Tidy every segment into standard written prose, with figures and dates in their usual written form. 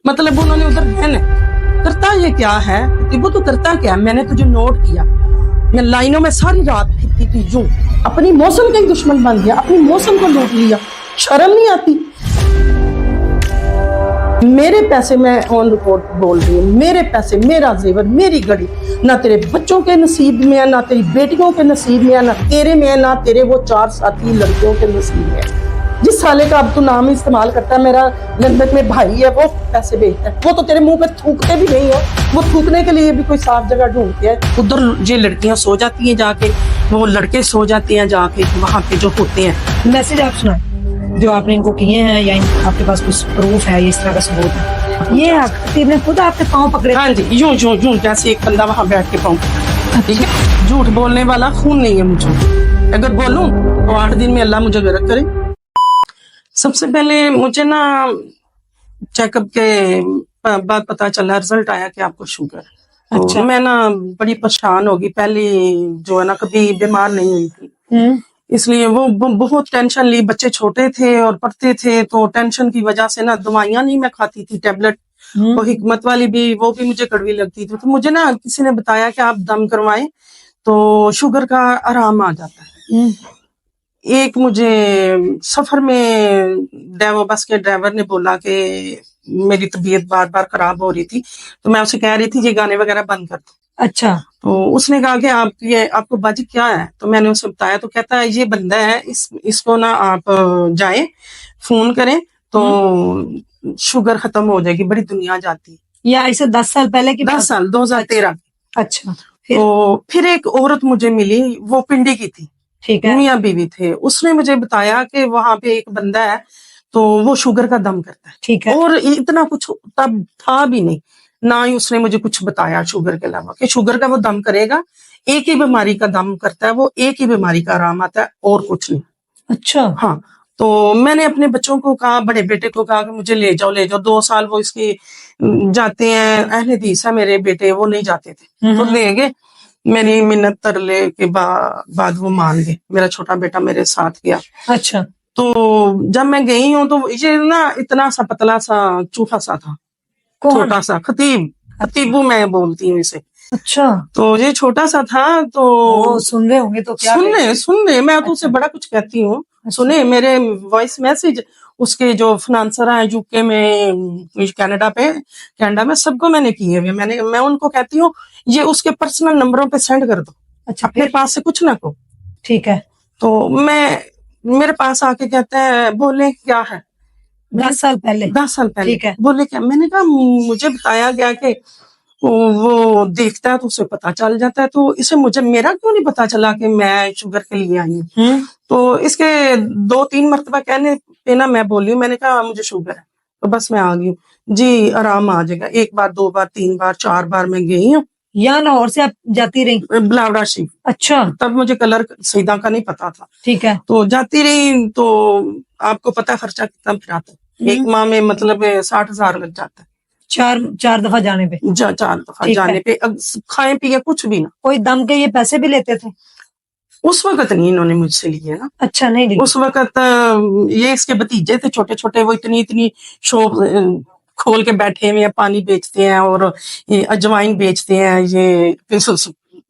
मतलब उन्होंने उधर बहन है, करता ये क्या है, वो तो करता क्या है, मैंने तुझे नोट किया, मैं लाइनों में सारी रात फिरती थी, यूं अपनी मौसम का ही दुश्मन बन गया, अपनी मौसम को लूट लिया, शर्म नहीं आती। मेरे पैसे, मैं ऑन रिकॉर्ड बोल रही हूँ, मेरे पैसे, मेरा जेवर, मेरी घड़ी, ना तेरे बच्चों के नसीब में है, ना तेरी बेटियों के नसीब में है, ना तेरे में है, ना तेरे वो 4 साथी लड़कियों के नसीब में है। जिस साले का अब तू नाम इस्तेमाल करता है, मेरा लंदन में भाई है, वो पैसे भेजता है, वो तो तेरे मुंह पे थूकते भी नहीं है, वो थूकने के लिए भी कोई साफ जगह ढूंढते हैं। उधर ये लड़कियां सो जाती हैं जाके, वो लड़के सो जाते हैं जाके वहां पे जो होते हैं। मैसेज आप सुनाए जो आपने इनको किए हैं, या आपके पास कुछ प्रूफ है, इस तरह का सबूत है? ये खतीब ने खुद आपके पाँव पकड़े? हाँ जी, यूं यूं यूं जैसे एक बंदा वहां बैठ के पाँव, ठीक है। झूठ बोलने वाला खून नहीं है मुझे, अगर बोलूं तो 8 दिन में अल्लाह मुझे गर्क करे। सबसे पहले मुझे ना चेकअप के बाद पता चला, रिजल्ट आया कि आपको शुगर। अच्छा। तो मैं ना बड़ी परेशान होगी, पहले जो है ना कभी बीमार नहीं हुई थी, इसलिए वो बहुत टेंशन ली। बच्चे छोटे थे और पढ़ते थे, तो टेंशन की वजह से ना दवाइयां नहीं मैं खाती थी, टेबलेट, वो हिकमत वाली भी, वो भी मुझे कड़वी लगती थी। तो मुझे ना किसी ने बताया कि आप दम करवाएं तो शुगर का आराम आ जाता है। एक मुझे सफर में बस के ड्राइवर ने बोला कि मेरी तबीयत बार बार खराब हो रही थी, तो मैं उसे कह रही थी ये गाने वगैरह बंद कर दो। अच्छा। तो उसने कहा कि आपको बाजी क्या है, तो मैंने उसे बताया, तो कहता है ये बंदा है, इसको ना आप जाएं, फोन करें तो शुगर खत्म हो जाएगी, बड़ी दुनिया जाती है। या इसे 10 साल पहले की 10 साल 2013। अच्छा। तो फिर एक औरत मुझे मिली, वो पिंडी की थी, ठीक है। मियां बीवी थे, उसने मुझे बताया कि वहां पे एक बंदा है तो वो शुगर का दम करता है। ठीक है। और इतना कुछ तब था भी नहीं, ना ही उसने मुझे कुछ बताया शुगर के अलावा कि शुगर का वो दम करेगा, एक ही बीमारी का दम करता है वो, एक ही बीमारी का आराम आता है और कुछ नहीं। अच्छा। हाँ, तो मैंने अपने बच्चों को कहा, बड़े बेटे को कहा कि मुझे ले जाओ। 2 साल वो इसके जाते हैं, अहले हदीस है मेरे बेटे, वो नहीं जाते थे, तो ले गए। मेरी मिन्नत तरले के बाद वो मान गए, मेरा छोटा बेटा मेरे साथ गया। अच्छा। तो जब मैं गई हूँ तो ये ना इतना सा पतला सा चूहा सा था, छोटा सा, खतीबू मैं बोलती हूँ इसे। अच्छा। तो ये छोटा सा था, तो वो सुन रहे होंगे तो क्या सुन रहे, मैं तो उसे बड़ा कुछ कहती हूँ, सुने मेरे वॉइस मैसेज, उसके जो फाइनेंसर हैं यूके में, कनाडा में, सबको मैंने किए हुए। मैं उनको कहती हूँ ये उसके पर्सनल नंबरों पे सेंड कर दो। अच्छा, अपने पास से कुछ ना को। ठीक है। तो मेरे पास आके कहता है, बोले क्या है? 10 साल पहले। 10 साल पहले। ठीक है। बोले क्या? मैंने कहा मुझे बताया गया कि वो देखता है तो उसे पता चल जाता है, तो इसे मेरा क्यों नहीं पता चला कि मैं शुगर के लिए आई हूँ? तो इसके 2-3 मरतबा कहने पे ना मैं बोली हूँ, मैंने कहा मुझे शुगर है, तो बस मैं आ गई हूँ जी, आराम आ जाएगा। 1 बार 2 बार 3 बार 4 बार मैं गई हूँ। यहाँ लाहौर से आप जाती रही? बिलावड़ा शिव। अच्छा। तब मुझे कलर सईदा का नहीं पता था। ठीक है। तो जाती रही, तो आपको पता खर्चा कितना फिर आता है, एक माह में मतलब 60,000 लग जाता है, 4 दफा जाने पे। 4 दफा जाने पे, अब खाए पिए कुछ भी ना। कोई दम के ये पैसे भी लेते थे? उस वक्त नहीं इन्होंने मुझसे लिए ना। अच्छा, नहीं लिए। उस वक्त ये इसके भतीजे थे छोटे छोटे, वो इतनी शॉप खोल के बैठे हुए हैं, पानी बेचते हैं और ये अजवाइन बेचते हैं, ये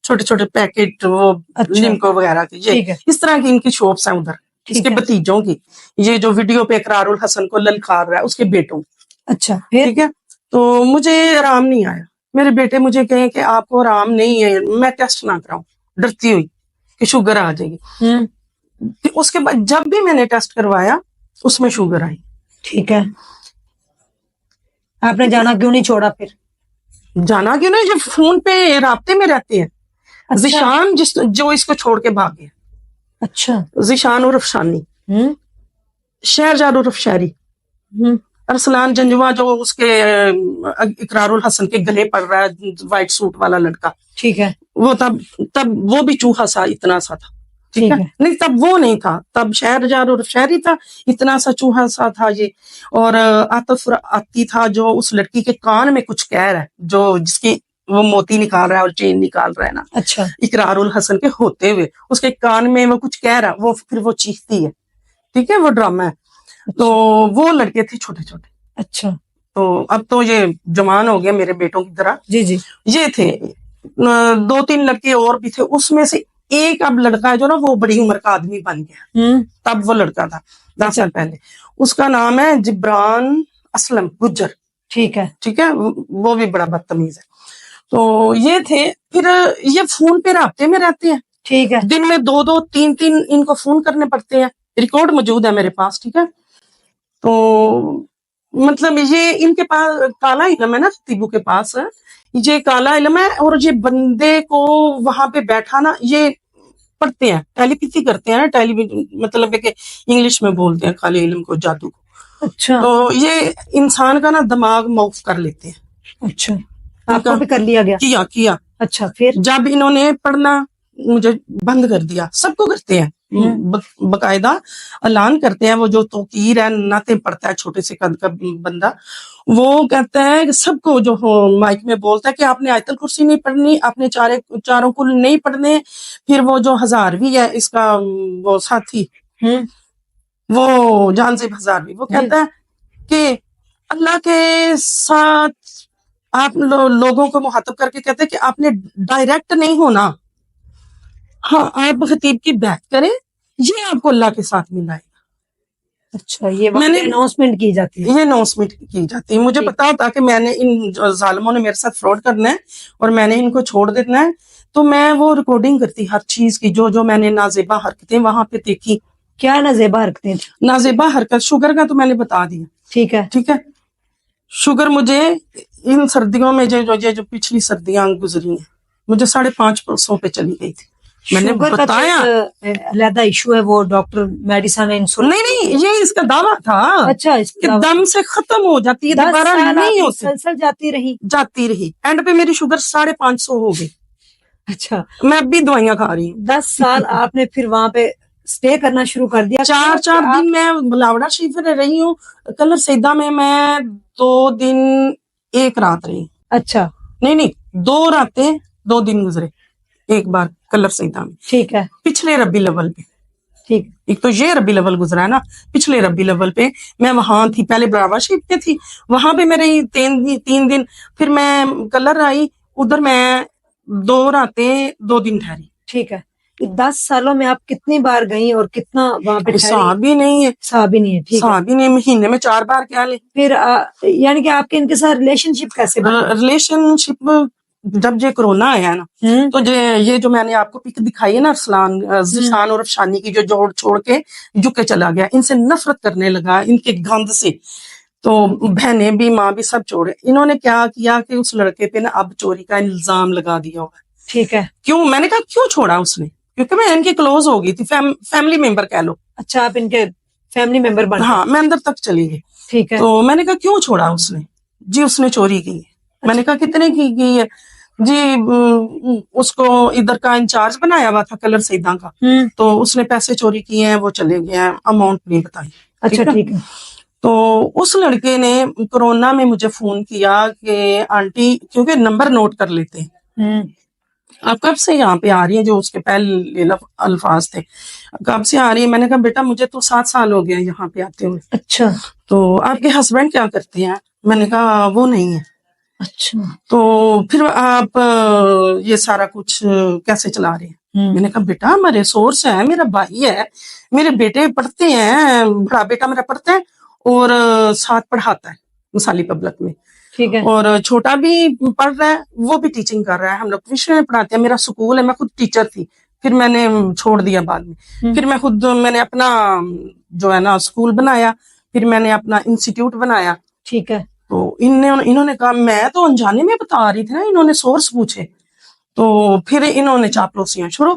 छोटे छोटे पैकेट, वो लिमको वगैरह के, ये इस तरह की इनकी शॉप्स हैं उधर, इसके भतीजों की। ये जो वीडियो पे इकरारुल हसन को ललकार रहा है, उसके बेटों। अच्छा, ठीक है। तो मुझे आराम नहीं आया, मेरे बेटे मुझे कहे कि आपको आराम नहीं है, मैं टेस्ट ना कराऊं, डरती हुई कि शुगर आ जाएगी। उसके बाद जब भी मैंने टेस्ट करवाया उसमें शुगर आई। ठीक है। आपने जाना क्यों नहीं छोड़ा फिर? जाना क्यों नहीं, जब फोन पे राब्ते में रहते हैं। अच्छा। जिशान जो इसको छोड़ के भाग गया। अच्छा। जिशान उर्फ शानी, शहरजाद उर्फ शहरी, अरसलान जंजुआ जो उसके इकरारुल हसन के गले पड़ रहा है, व्हाइट सूट वाला लड़का। ठीक है। वो तब वो भी चूहा सा, इतना सा था। ठीक है। नहीं, तब वो नहीं था, तब शहरजाद उर्फ शहरी था, इतना सा चूहा सा था ये। और आतिफ आती था, जो उस लड़की के कान में कुछ कह रहा है, जो जिसकी वो मोती निकाल रहा है और चेन निकाल रहा है ना। अच्छा। इकरारुल हसन के होते हुए उसके कान में वो कुछ कह रहा है, वो फिर वो चीखती है। ठीक है, वो ड्रामा है। अच्छा। तो वो लड़के थे छोटे छोटे। अच्छा। تو اب تو یہ جوان ہو گیا میرے بیٹوں کی طرح. جی جی. یہ تھے 2-3 لڑکے اور بھی تھے, اس میں سے ایک اب لڑکا ہے جو نا وہ بڑی عمر کا آدمی بن گیا. تب وہ لڑکا تھا 10 سال پہلے, اس کا نام ہے جبران اسلم گجر. ٹھیک ہے. ٹھیک ہے, وہ بھی بڑا بدتمیز ہے. تو یہ تھے. پھر یہ فون پہ رابطے میں رہتے ہیں. ٹھیک ہے. دن میں 2-3 ان کو فون کرنے پڑتے ہیں. ریکارڈ موجود ہے میرے پاس. ٹھیک ہے, تو مطلب یہ ان کے پاس کالا علم ہے نا, خطیبوں کے پاس یہ کالا علم ہے. اور یہ بندے کو وہاں پہ بیٹھا نا, یہ پڑھتے ہیں, ٹیلیپیتھی کرتے ہیں نا, مطلب ہے کہ انگلش میں بولتے ہیں کالے علم کو, جادو کو. اچھا. تو یہ انسان کا نا دماغ معاف کر لیتے ہیں. اچھا, آپ کو بھی کر لیا گیا؟ کیا. اچھا, پھر جب انہوں نے پڑھنا مجھے بند کر دیا. سب کو کرتے ہیں, باقاعدہ اعلان کرتے ہیں. وہ جو توقیر ہے, نعتیں پڑھتا ہے چھوٹے سے قد کا بندہ, وہ کہتا ہے کہ سب کو جو مائک میں بولتا ہے کہ آپ نے آیت الکرسی نہیں پڑھنی, آپ نے چاروں کل نہیں پڑھنے. پھر وہ جو ہزاروی ہے اس کا وہ ساتھی, وہ جان سے ہزاروی, وہ کہتا ہے کہ اللہ کے ساتھ آپ لوگوں کو مخاطب کر کے کہتے ہیں کہ آپ نے ڈائریکٹ نہیں ہونا. ہاں, آپ خطیب کی بیعت کریں, یہ آپ کو اللہ کے ساتھ ملائے گا. اچھا, یہ اناؤنسمنٹ کی جاتی ہے. یہ اناؤنسمنٹ کی جاتی ہے. مجھے پتا ہوتا کہ میں نے ان ظالموں نے میرے ساتھ فراڈ کرنا ہے اور میں نے ان کو چھوڑ دینا ہے, تو میں وہ ریکارڈنگ کرتی ہر چیز کی, جو میں نے نازیبا حرکتیں وہاں پہ دیکھی. کیا نازیبا حرکتیں؟ نازیبا حرکت شوگر کا تو میں نے بتا دیا. ٹھیک ہے. ٹھیک ہے, شوگر مجھے ان سردیوں میں جو پچھلی سردیاں گزری ہیں, مجھے 550 پہ چلی گئی تھی. میں نے بتایا علیحدہ ایشو ہے, وہ ڈاکٹر میڈیسن نہیں, یہ اس کا دعویٰ تھا. اچھا, کہ دم سے ختم ہو جاتی ہے, دوبارہ نہیں ہوتی, مسلسل جاتی رہی. اینڈ پہ میری شوگر 550 ہو گئی. اچھا, میں اب بھی دوائیاں کھا رہی ہوں. 10 سال آپ نے پھر وہاں پہ اسٹے کرنا شروع کر دیا. 4 دن میں بلاوڑا شریف میں رہی ہوں. کلر سیدہ میں 2 دن 1 رات رہی. اچھا, نہیں 2 راتیں 2 دن گزرے ایک بار کلر سیدہ میں. ٹھیک ہے. پچھلے ربی الاول پہ. ٹھیک, ایک تو یہ ربی الاول گزرا ہے نا, پچھلے ربی الاول پہ میں وہاں تھی. پہلے بلاوڑا شریف پہ تھی, وہاں پہ میں رہی 3 دن. پھر میں کلر آئی, ادھر میں 2 راتیں 2 دن ٹھہری. ٹھیک ہے. 10 سالوں میں آپ کتنی بار گئیں اور کتنا وہاں پہ ٹھہری؟ حساب ہی نہیں ہے. حساب ہی نہیں, مہینے میں 4 بار کیا لے. پھر یعنی کہ آپ کے ان کے ساتھ ریلیشن شپ کیسے بنا؟ ریلیشن شپ جب یہ کرونا آیا نا, تو یہ جو میں نے آپ کو پک دکھائی ہے نا, ذیشان اور افشانی کی, جو جوڑ چھوڑ کے جھک کے چلا گیا, ان سے نفرت کرنے لگا, ان کے گند سے. تو بہنیں بھی, ماں بھی, سب چھوڑے. انہوں نے کیا کیا کہ اس لڑکے پہ نا اب چوری کا الزام لگا دیا ہوا. ٹھیک ہے. کیوں؟ میں نے کہا کیوں چھوڑا اس نے, کیونکہ میں ان کی کلوز ہو گئی تھی, فیملی ممبر کہہ لو. اچھا, آپ ان کے فیملی ممبر بن گئے؟ ہاں, میں اندر تک چلی گئی. ٹھیک ہے. تو میں نے کہا کیوں چھوڑا اس نے؟ جی اس نے چوری کی ہے. میں نے کہا کتنے کی ہے؟ جی اس کو ادھر کا انچارج بنایا ہوا تھا کلر سیدہ کا, تو اس نے پیسے چوری کیے ہیں, وہ چلے گئے ہیں, اماؤنٹ نہیں بتائی. اچھا, ٹھیک ہے. تو اس لڑکے نے کورونا میں مجھے فون کیا کہ آنٹی, کیونکہ نمبر نوٹ کر لیتے ہیں, آپ کب سے یہاں پہ آ رہی ہیں, جو اس کے پہلے الفاظ تھے, کب سے آ رہی ہے. میں نے کہا بیٹا مجھے تو 7 سال ہو گیا یہاں پہ آتے ہوئے. اچھا. تو آپ کے ہسبینڈ کیا کرتے ہیں؟ میں نے کہا وہ نہیں ہے. اچھا. تو پھر آپ یہ سارا کچھ کیسے چلا رہے ہیں؟ میں نے کہا بیٹا ہمارے سورس ہے, میرا بھائی ہے, میرے بیٹے پڑھتے ہیں, بڑا بیٹا میرا پڑھتا ہے اور ساتھ پڑھاتا ہے مثالی پبلک میں. ٹھیک ہے. اور چھوٹا بھی پڑھ رہا ہے, وہ بھی ٹیچنگ کر رہا ہے. ہم لوگ ٹیوشن میں پڑھاتے ہیں, میرا سکول ہے, میں خود ٹیچر تھی, پھر میں نے چھوڑ دیا بعد میں. پھر میں نے اپنا جو ہے نا سکول بنایا, پھر میں نے اپنا انسٹیٹیوٹ بنایا. ٹھیک ہے. تو انہوں نے کہا, میں تو انجانے میں بتا رہی تھی نا, انہوں نے سورس پوچھے, تو پھر انہوں نے چاپلوسیاں شروع.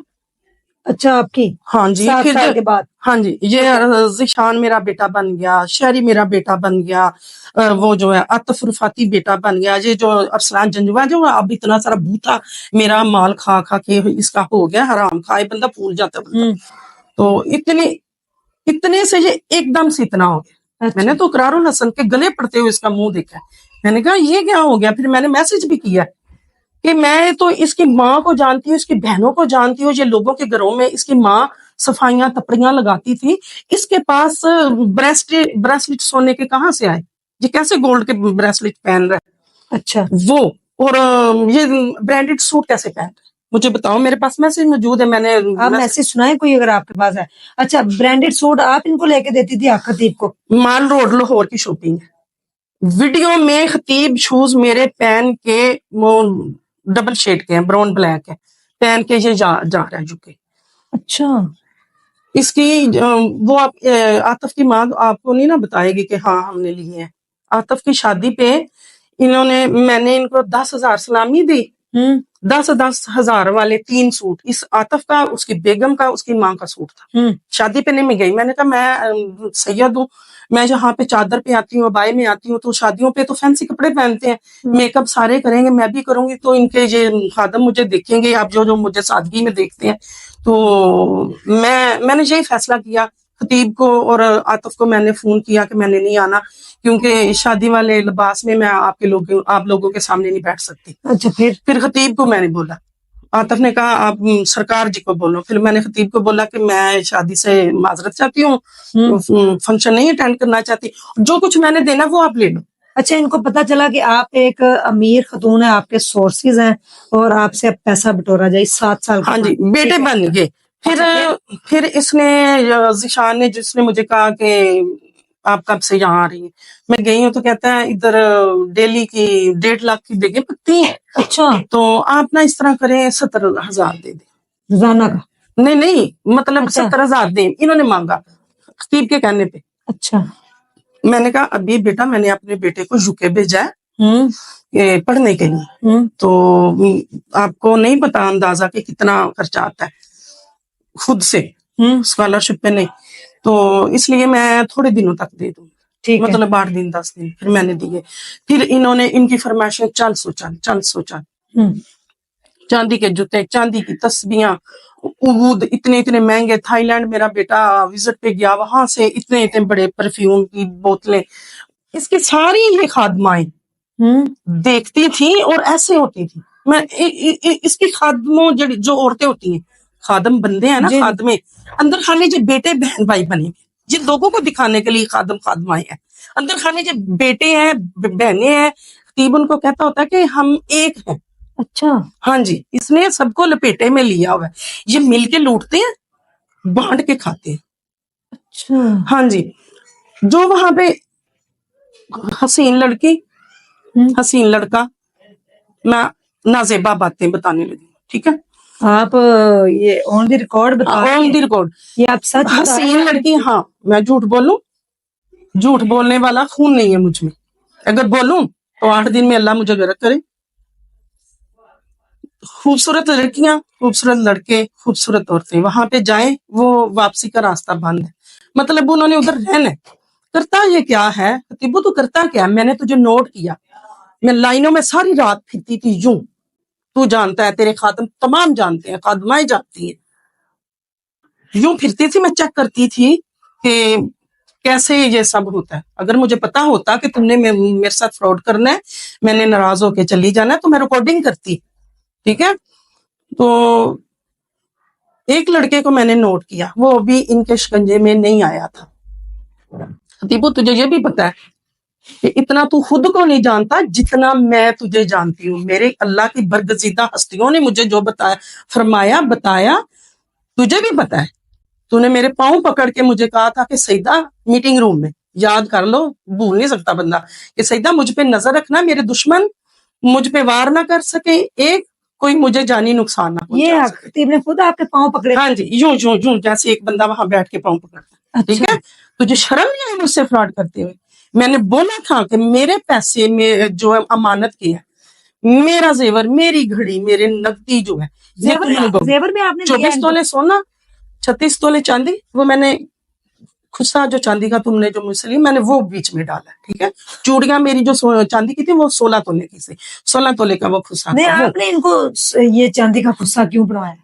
اچھا, آپ کی؟ ہاں جی. 7 سال کے بعد؟ ہاں جی. یہ ذیشان میرا بیٹا بن گیا, شہری میرا بیٹا بن گیا, وہ جو ہے عاطف رفاتی بیٹا بن گیا, یہ جو ارسلان جنجوا جو اب اتنا سارا بھوتا میرا مال کھا کھا کے اس کا ہو گیا, حرام کھائے بندہ پھول جاتا بندہ. تو اتنے سے یہ ایک دم سے اتنا ہو گیا. میں نے تو اقرار الحسن کے گلے پڑتے ہوئے اس کا منہ دیکھا. میں نے کہا یہ کیا ہو گیا. پھر میں نے میسج بھی کیا کہ میں تو اس کی ماں کو جانتی ہوں, اس کی بہنوں کو جانتی ہوں, یہ لوگوں کے گھروں میں اس کی ماں صفائیاں تپڑیاں لگاتی تھی, اس کے پاس بریسلیٹ سونے کے کہاں سے آئے؟ ये कैसे गोल्ड के ब्रेसलेट पहन रहा है, अच्छा वो, और ये ब्रांडेड सूट कैसे पहन रहा है, मुझे बताओ। मेरे पास मैसेज मौजूद है, मैंने आप मैसेज सुनाए कोई अगर आपके पास है। अच्छा ब्रांडेड सूट आप इनको लेके देती थी खतीब को? माल रोड लाहौर की शॉपिंग है, वीडियो में खतीब शूज मेरे पहन के, वो डबल शेड के हैं, ब्राउन ब्लैक है, पहन के ये जा रहा है यूके। अच्छा इसकी वो आप आतिफ की माँ आपको नहीं ना बताएगी कि हाँ हमने लिए हैं। आतिफ की शादी पे मैंने इनको 10,000 सलामी दी, 10,000 वाले 3 सूट, इस आतिफ का, उसकी बेगम का, उसकी माँ का सूट था। शादी पे नहीं मैं गई, मैंने कहा मैं सैयद हूँ, मैं जहाँ पे चादर पे आती हूँ, अबाई में आती हूँ, तो शादियों पे तो फैंसी कपड़े पहनते हैं, मेकअप सारे करेंगे, मैं भी करूंगी, तो इनके ये खादम मुझे देखेंगे, आप जो मुझे सादगी में देखते हैं। तो मैंने यही फैसला किया। खतीब को और आतिफ को मैंने फोन किया कि मैंने नहीं आना, क्योंकि शादी वाले लिबास में मैं आप लोगों के सामने नहीं बैठ सकती। अच्छा फिर खतीब को मैंने बोला, आतिफ ने कहा आप सरकार जी को बोलो। फिर मैंने खतीब को बोला कि मैं शादी से माजरत चाहती हूँ, फंक्शन नहीं अटेंड करना चाहती, जो कुछ मैंने देना वो आप ले लो। अच्छा इनको पता चला कि आप एक अमीर खतून है, आपके सोर्सेज हैं और आपसे पैसा बटोरा जाए 7 साल हाँ जी, बेटे बन गए। फिर इसने ज़ीशान ने, जिसने मुझे कहा कि आप कब से यहाँ आ रही हैं, मैं गई हूँ, तो कहता है इधर डेली की 1.5 लाख की बेगें पकती हैं। अच्छा तो आप ना इस तरह करें 70,000 दे दें रोजाना का? नहीं मतलब अच्छा। 70,000 दें, इन्होंने मांगा खतीब के कहने पे। अच्छा मैंने कहा अभी बेटा मैंने अपने बेटे को यूके भेजा है पढ़ने के लिए, तो आपको नहीं पता अंदाजा कि कितना खर्चा आता है खुद से, स्कॉलरशिप पे नहीं, तो इसलिए मैं थोड़े दिनों तक दे दूंगी, मतलब 8 दिन 10 दिन। फिर मैंने दिए। फिर इन्होंने इनकी फरमाइशें चल सोचा चांदी के जूते, चांदी की तस्बियां, ऊद इतने महंगे, थाईलैंड मेरा बेटा विजिट पे गया, वहां से इतने बड़े परफ्यूम की बोतलें, इसकी सारी ये खादमाएं देखती थी और ऐसे होती थी। मैं इसकी खादमों जो औरतें होती हैं, खादम बंदे हैं ना, खादमे अंदर खाने जो बेटे बहन भाई बने हुए, ये लोगों को दिखाने के लिए खादम खादमाएं हैं, अंदर खाने जो बेटे हैं बहनें हैं, खतीब उनको कहता होता है कि हम एक हैं। अच्छा हाँ जी, इसने सबको लपेटे में लिया हुआ है, ये मिलके लूटते हैं, बांट के खाते हैं। अच्छा हाँ जी, जो वहां पे हसीन लड़की हसीन लड़का, मैं नाजेबा बातें बताने लगी, ठीक है, आप ये on the record on the record, ये आप सच हसीन लड़की, हाँ मैं झूठ बोलूं, झूठ बोलने वाला खून नहीं है मुझ में, अगर बोलूं तो 8 दिन में अल्लाह मुझे गर्क करे। खूबसूरत लड़कियां, खूबसूरत लड़के, खूबसूरत औरतें वहां पे जाएं, वो वापसी का रास्ता बंद है, मतलब उन्होंने उधर रहना है। करता ये क्या है खतीबू, तो करता क्या है, मैंने तुझे नोट किया, मैं लाइनों में सारी रात फिरती थी यूं, तू जानता है, तेरे खादम तमाम जानते हैं, खादमाएं जानती हैं, यूं फिरती थी, मैं चेक करती थी कि कैसे ये सब होता है। अगर मुझे पता होता कि तुमने मेरे साथ फ्रॉड करना है, मैंने नाराज होके चली जाना है, तो मैं रिकॉर्डिंग करती, ठीक है। तो एक लड़के को मैंने नोट किया, वो अभी इनके शिकंजे में नहीं आया था। खतीबू तुझे ये भी पता है कि इतना तू खुद को नहीं जानता जितना मैं तुझे जानती हूँ, मेरे अल्लाह की बरगजीदा हस्तियों ने मुझे जो बताया, फरमाया, बताया, तुझे भी पता है। तूने मेरे पाँव पकड़ के मुझे कहा था कि सईदा, मीटिंग रूम में, याद कर लो, भूल नहीं सकता बंदा, कि सईदा मुझ पे नजर रखना, मेरे दुश्मन मुझ पे वार ना कर सके, एक कोई मुझे जानी नुकसान ना पहुंचा सके। खतीब ने खुद आपके पाँव पकड़े? हाँ जी, यूं यूं यूं, जैसे एक बंदा वहां बैठ के पाँव पकड़ता, ठीक है। तुझे शर्म नहीं है मुझसे फ्रॉड करते हुए? मैंने बोला था कि मेरे पैसे में जो अमानत की है, मेरा जेवर, मेरी घड़ी, मेरे नकदी जो है, जेवर में आपने 24 तोले सोना, 36 तोले चांदी, वो मैंने खुस्सा जो चांदी का तुमने जो मुझसे ली, मैंने वो बीच में डाला, ठीक है। चूड़ियां मेरी जो चांदी की थी वो 16 तोले की थी, 16 तोले का वो खुस्सा। नहीं, आपने इनको ये चांदी का खुस्सा क्यों बनाया,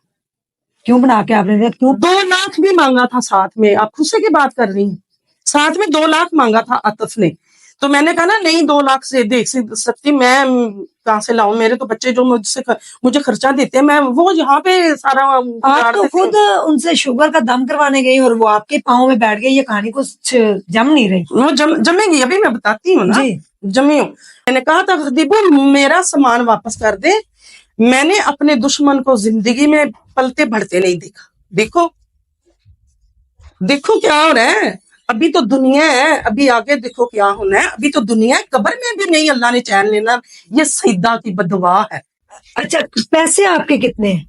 क्यों बना के आपने दिया, क्यों? 2 लाख भी मांगा था साथ में, आप खुस्से की बात कर रही हैं, साथ में 2 लाख मांगा था आतिफ ने, تو میں نے کہا نا نہیں 2 لاکھ سے دیکھ سکتی میں کہاں سے لاؤں, میرے تو بچے جو مجھے خرچہ دیتے ہیں, میں وہ یہاں پہ سارا آپ تو خود ان سے شوگر کا دم کروانے گئی اور وہ آپ کے پاؤں میں بیٹھ گئی, یہ کہانی کچھ جم نہیں رہی. وہ جمے گی, ابھی میں بتاتی ہوں نا جی جمی ہوں. میں نے کہا تھا خطیبو میرا سامان واپس کر دے, میں نے اپنے دشمن کو زندگی میں پلتے بڑھتے نہیں دیکھا. دیکھو دیکھو کیا ہو رہا ہے, ابھی تو دنیا ہے, ابھی آگے دیکھو کیا ہونا ہے. ابھی تو دنیا ہے, قبر میں بھی نہیں اللہ نے چین لینا, یہ سیدہ کی بددعا ہے. اچھا پیسے آپ کے کتنے ہیں؟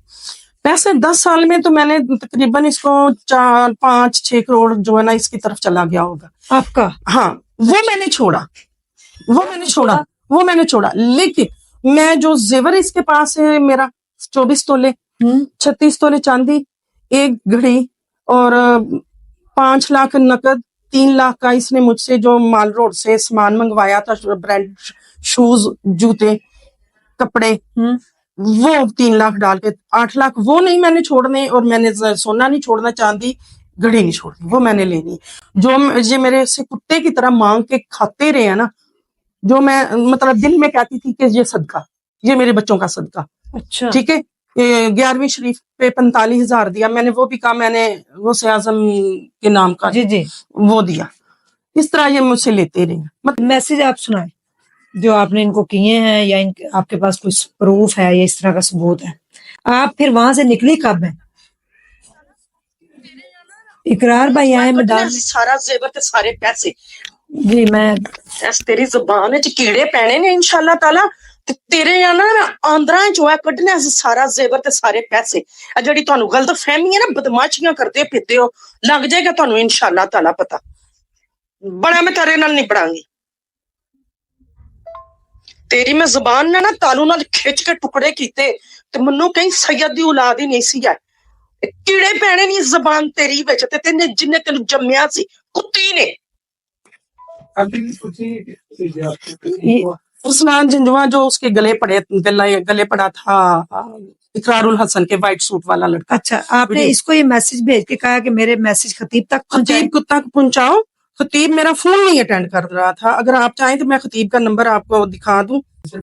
پیسے 10 سال میں تو میں نے تقریباً اس کو 4-5-6 کروڑ جو ہے نا اس کی طرف چلا گیا ہوگا آپ کا. ہاں وہ میں نے چھوڑا لیکن میں جو زیور اس کے پاس ہے میرا 24 تولے 36 تولے چاندی, 1 گھڑی اور 5 لاکھ نقد, 3 لاکھ کا اس نے مجھ سے جو مال روڈ سے سامان منگوایا تھا, برانڈ شوز, جوتے, کپڑے, وہ 3 لاکھ ڈال کے 8 لاکھ وہ نہیں میں نے چھوڑنے, اور میں نے سونا نہیں چھوڑنا, چاندی گھڑی نہیں چھوڑنی, وہ میں نے لینی. جو یہ میرے سے کتے کی طرح مانگ کے کھاتے رہے ہیں نا, جو میں مطلب دل میں کہتی تھی کہ یہ صدقہ, یہ میرے بچوں کا صدقہ. اچھا ٹھیک ہے, 11ویں شریف پہ 45,000 دیا میں نے, وہ بھی کہا میں نے غوث اعظم کے نام کا جی جی وہ دیا. اس طرح یہ مجھ سے لیتے رہے. میسج آپ سنائیں جو آپ نے ان کو کیے ہیں, یا آپ کے پاس کوئی پروف ہے یا اس طرح کا ثبوت ہے. آپ پھر وہاں سے نکلی کب ہے؟ اقرار بھائی آئے میدان, سارا زیور تے سارے پیسے جی میں تیری زبان وچ کیڑے پینے نے انشاءاللہ تعالی, تیرے یا نا آندرا جو ہے کڈنے سارا زیور تے سارے پیسے. جڑی تانوں غلط فہمی ہے نا, بدماشیاں کرتے پھرتے ہو, لگ جائے گا تانوں انشاءاللہ تعالی پتہ. بڑا میں تیرے نال نہیں پڑھاں گی, تیری میں زبان نے نا تالو نال کھچ کے ٹکڑے کیتے تے منوں کہیں سید دی اولاد ہی نہیں سی ہے. کیڑے پینے نہیں زبان تیری وچ, تے تینے جن تینوں جمیا سی کتی نے. عثمان جنجوا جو اس کے گلے پڑا تھا اقرار الحسن کے وائٹ سوٹ والا لڑکا. اچھا آپ نے اس کو یہ میسج بھیج کے کہا کہ میرے میسج خطیب تک خطیب تک پہنچاؤ. خطیب میرا فون نہیں اٹینڈ کر رہا تھا, اگر آپ چاہیں تو میں خطیب کا نمبر آپ کو دکھا دوں.